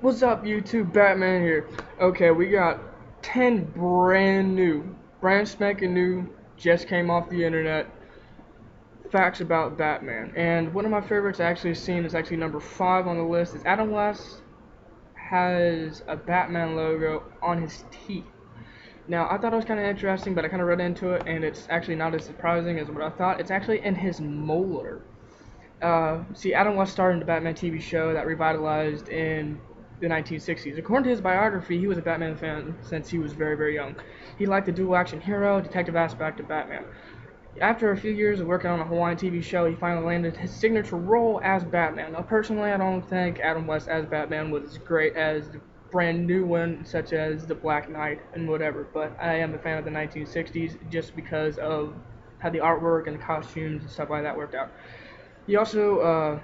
What's up, YouTube? Batman here. Okay, we got 10 brand spanking new, just came off the internet facts about Batman. And one of my favorites I actually seen is actually number 5 on the list is Adam West has a Batman logo on his teeth. Now, I thought it was kind of interesting, but I kind of read into it, and it's actually not as surprising as what I thought. It's actually in his molar. See, Adam West starred in the Batman TV show that revitalized in the 1960s. According to his biography, he was a Batman fan since he was very, very young. He liked the dual action hero, detective aspect of Batman. After a few years of working on a Hawaiian TV show, he finally landed his signature role as Batman. Now, personally, I don't think Adam West as Batman was as great as the brand new one, such as The Black Knight and whatever, but I am a fan of the 1960s just because of how the artwork and the costumes and stuff like that worked out. He also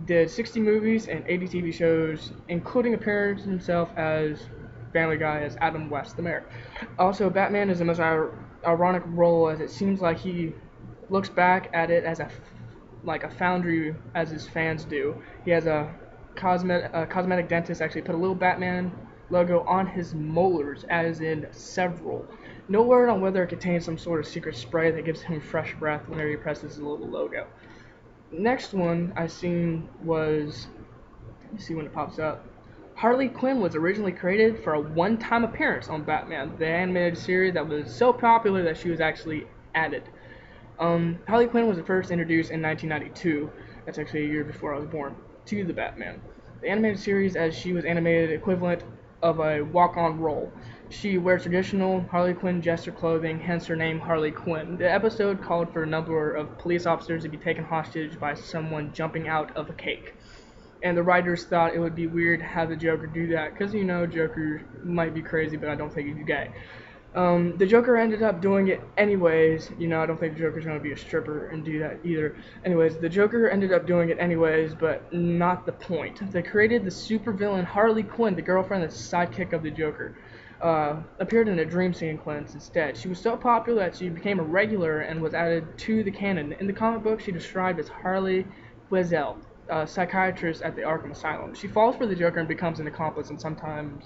did 60 movies and 80 TV shows, including appearing himself as Family Guy as Adam West, the mayor. Also, Batman is the most ironic role, as it seems like he looks back at it as a foundry, as his fans do. He has a cosmetic dentist actually put a little Batman logo on his molars, as in several. No word on whether it contains some sort of secret spray that gives him fresh breath whenever he presses the little logo. Next one I seen was, let me see when it pops up. Harley Quinn was originally created for a one-time appearance on Batman, the animated series that was so popular that she was actually added. Harley Quinn was first introduced in 1992. That's actually a year before I was born. To the Batman, the animated series, as she was animated equivalent of a walk-on role. She wears traditional Harley Quinn jester clothing, hence her name Harley Quinn. The episode called for a number of police officers to be taken hostage by someone jumping out of a cake. And the writers thought it would be weird to have the Joker do that, because Joker might be crazy, but I don't think he's gay. The Joker ended up doing it anyways. I don't think the Joker's going to be a stripper and do that either. Anyways, the Joker ended up doing it anyways, but not the point. They created the supervillain Harley Quinn, the girlfriend and sidekick of the Joker. Appeared in a dream sequence instead. She was so popular that she became a regular and was added to the canon. In the comic book, she described as Harley Quinzel, a psychiatrist at the Arkham Asylum. She falls for the Joker and becomes an accomplice and sometimes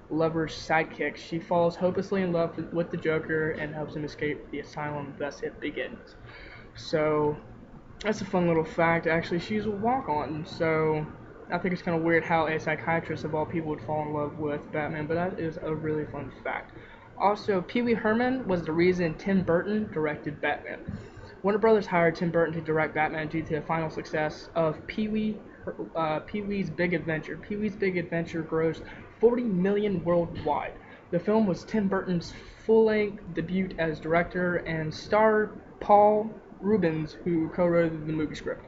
lover's sidekick. She falls hopelessly in love with the Joker and helps him escape the asylum. Thus, it begins. So, that's a fun little fact. Actually, she's a walk-on, so I think it's kind of weird how a psychiatrist of all people would fall in love with Batman, but that is a really fun fact. Also, Pee Wee Herman was the reason Tim Burton directed Batman. Warner Brothers hired Tim Burton to direct Batman due to the final success of Pee-wee's Big Adventure. Pee-wee's Big Adventure grossed 40 million worldwide. The film was Tim Burton's full-length debut as director and starred Paul Reubens, who co-wrote the movie script.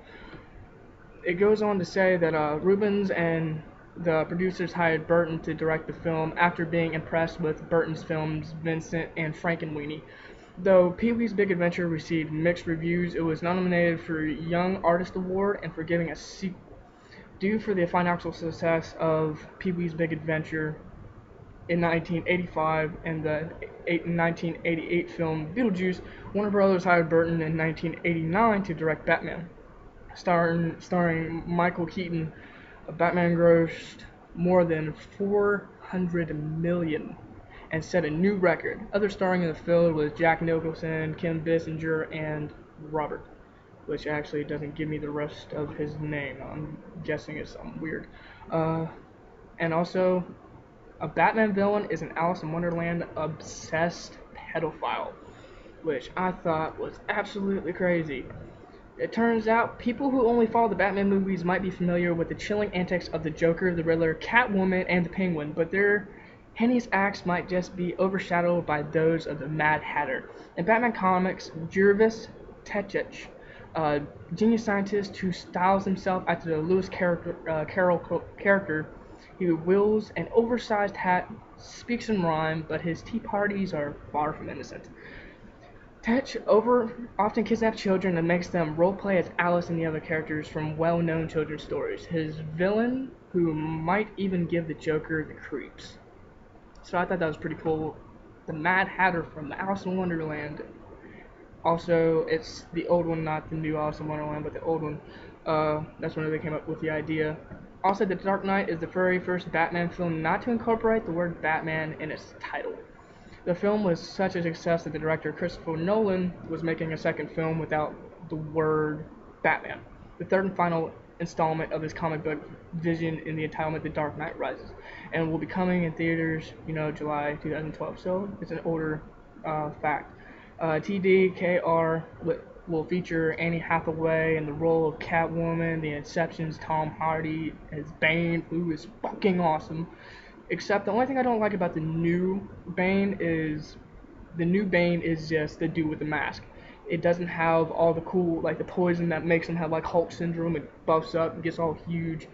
It goes on to say that Reubens and the producers hired Burton to direct the film after being impressed with Burton's films Vincent and Frankenweenie. Though Pee-wee's Big Adventure received mixed reviews, it was nominated for Young Artist Award and for giving a sequel. Due for the financial success of Pee-wee's Big Adventure in 1985 and the 1988 film Beetlejuice, Warner Brothers hired Burton in 1989 to direct Batman. Starring Michael Keaton, Batman grossed more than 400 million and set a new record. Others starring in the film was Jack Nicholson, Kim Basinger, and Robert, which actually doesn't give me the rest of his name. I'm guessing it's something weird. And also, a Batman villain is an Alice in Wonderland obsessed pedophile, which I thought was absolutely crazy. It turns out people who only follow the Batman movies might be familiar with the chilling antics of the Joker, the Riddler, Catwoman, and the Penguin, but their heinous acts might just be overshadowed by those of the Mad Hatter. In Batman comics, Jervis Tetchett, a genius scientist who styles himself after the Lewis Carroll character, he wields an oversized hat, speaks in rhyme, but his tea parties are far from innocent. Tetch often kidnaps children and makes them roleplay as Alice and the other characters from well-known children's stories. His villain, who might even give the Joker the creeps. So I thought that was pretty cool. The Mad Hatter from Alice in Wonderland. Also, it's the old one, not the new Alice in Wonderland, but the old one. That's when they came up with the idea. Also, The Dark Knight is the very first Batman film not to incorporate the word Batman in its title. The film was such a success that the director Christopher Nolan was making a second film without the word Batman. The third and final installment of his comic book vision in the entitlement The Dark Knight Rises, and will be coming in theaters, July 2012. So it's an older fact. TDKR will feature Annie Hathaway in the role of Catwoman, The Inception's Tom Hardy as Bane, who is fucking awesome. Except the only thing I don't like about the new Bane is just the dude with the mask. It doesn't have all the cool, like the poison that makes him have like Hulk syndrome. It buffs up and gets all huge.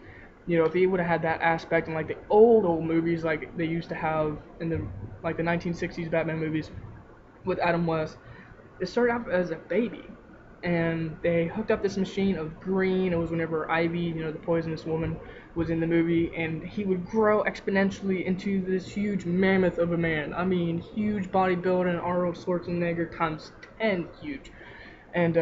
If he would have had that aspect in like the old movies, like they used to have in the 1960s Batman movies with Adam West, it started out as a baby, and they hooked up this machine of green. It was whenever Ivy, the poisonous woman, was in the movie, and he would grow exponentially into this huge mammoth of a man. I mean, huge bodybuilding, Arnold Schwarzenegger times 10 huge. And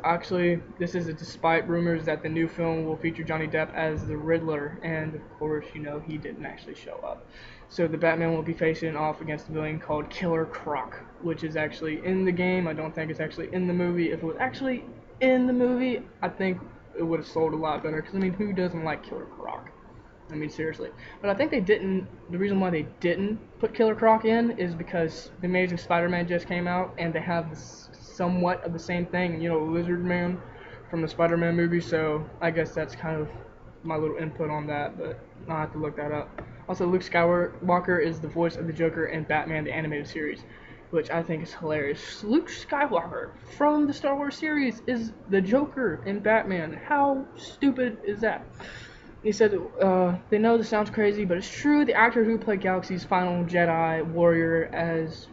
actually, this is despite rumors that the new film will feature Johnny Depp as the Riddler, and of course, he didn't actually show up. So the Batman will be facing off against a villain called Killer Croc, which is actually in the game. I don't think it's actually in the movie. If it was actually in the movie, I think it would have sold a lot better, because, who doesn't like Killer Croc? Seriously. But I think the reason why they didn't put Killer Croc in is because The Amazing Spider-Man just came out, and they have somewhat of the same thing, Lizard Man from the Spider-Man movie, so I guess that's kind of my little input on that, but I'll have to look that up. Also, Luke Skywalker is the voice of the Joker in Batman the Animated Series, which I think is hilarious. Luke Skywalker from the Star Wars series is the Joker in Batman. How stupid is that? He said, they know this sounds crazy, but it's true. The actor who played Galaxy's final Jedi Warrior has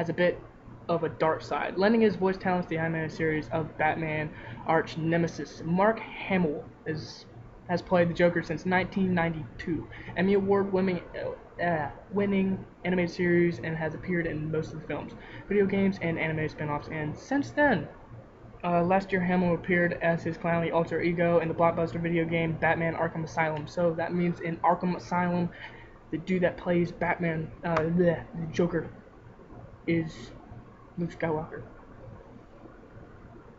a bit of a dark side, lending his voice talents to the animated series of Batman arch nemesis. Mark Hamill has played the Joker since 1992, Emmy Award winning animated series, and has appeared in most of the films, video games, and anime spin-offs. And since then, last year Hamill appeared as his clownly alter ego in the blockbuster video game Batman Arkham Asylum. So that means in Arkham Asylum, the dude that plays Batman, the Joker, is Luke Skywalker,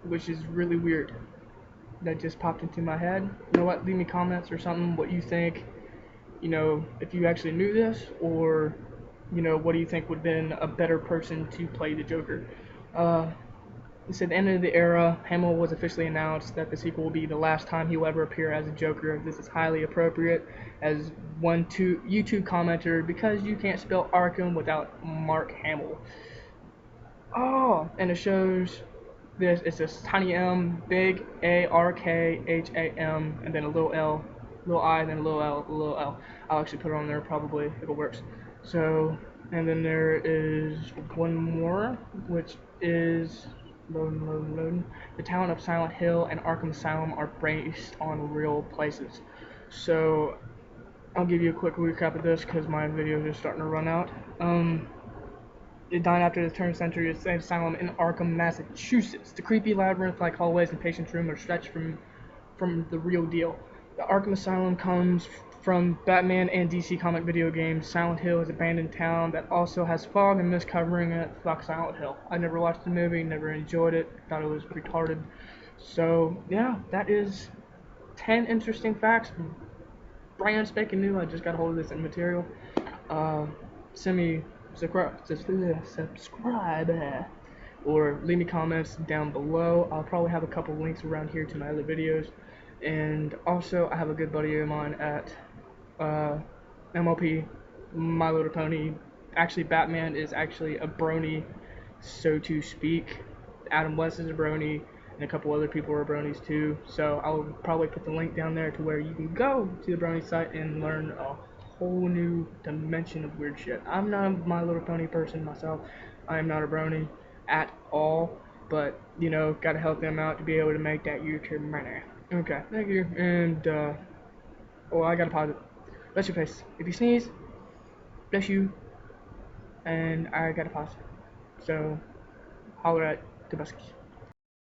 which is really weird. That just popped into my head. You know what? Leave me comments or something what you think. If you actually knew this, or what do you think would have been a better person to play the Joker? It's at the end of the era. Hamill was officially announced that the sequel will be the last time he will ever appear as a Joker. This is highly appropriate, as one YouTube commenter, because you can't spell Arkham without Mark Hamill. Oh, and it shows this. It's a tiny M, big ARKHAM, and then a little L, little I, then a little L, a little L. I'll actually put it on there probably if it works. So, and then there is one more, which is loading. The town of Silent Hill and Arkham Asylum are based on real places. So, I'll give you a quick recap of this because my videos are starting to run out. It died after the turn of the century asylum in Arkham, Massachusetts. The creepy labyrinth-like hallways and patient's room are stretched from the real deal. The Arkham Asylum comes from Batman and DC comic video games. Silent Hill is an abandoned town that also has fog and mist covering it. Fuck Silent Hill. I never watched the movie, never enjoyed it, thought it was retarded. So, yeah, that is 10 interesting facts. Brand spanking new. I just got a hold of this material. Send me subscribe, or leave me comments down below. I'll probably have a couple links around here to my other videos, and also I have a good buddy of mine at MLP, My Little Pony. Actually, Batman is actually a brony, so to speak. Adam West is a brony, and a couple other people are bronies too. So I'll probably put the link down there to where you can go to the brony site and learn a whole new dimension of weird shit. I'm not a My Little Pony person myself. I am not a brony at all, but gotta help them out to be able to make that YouTube money. Okay, thank you, and I gotta pause it. Bless your face. If you sneeze, bless you, and I gotta pause. So, holler at the buskers.